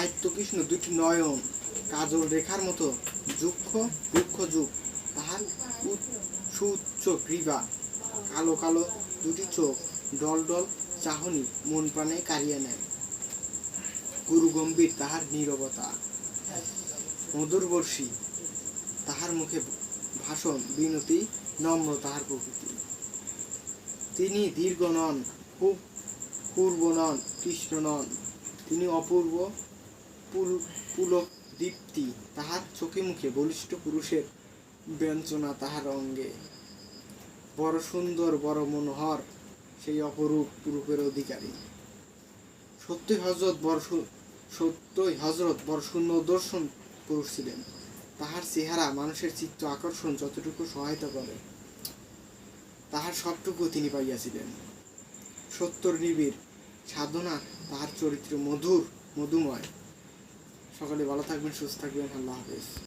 আয়ত্তকৃষ্ণ দুটি নয়ন কাজল রেখার মতো যুক্ষ রুক্ষ যুগ, তাহার সুউচ্চ গ্রীবা, কালো কালো দুটি চোখ, ডল ডল চাহনি মন প্রাণে কাড়িয়া নেয়। গুরু গম্ভীর তাহার নীরবতা, মধুর বর্ষী তাহার মুখে ভাষণ, বিনতি নম্র তাহার প্রকৃতি। তিনি দীর্ঘ নন, খুব পূর্ব নন, কৃষ্ণ নন, তিনি অপূর্ব পুলক দীপ্তি, তাহার চোখে মুখে বলিষ্ঠ পুরুষের ব্যঞ্জনা তাহার অঙ্গে। বড় সুন্দর, বড় মনোহর সেই অপরূপ রূপের অধিকারী। সত্যই হজরত বড় সুন্দর দর্শন পুরুষ ছিলেন। তাহার চেহারা মানুষের চিত্ত আকর্ষণ যতটুকু সহায়তা করে, তাহার সবটুকু তিনি পাইয়াছিলেন। সত্যর নিবিড় সাধনা তাহার চরিত্র মধুময়। সকলে ভালো থাকবেন, সুস্থ থাকবেন। আল্লাহ হাফেজ।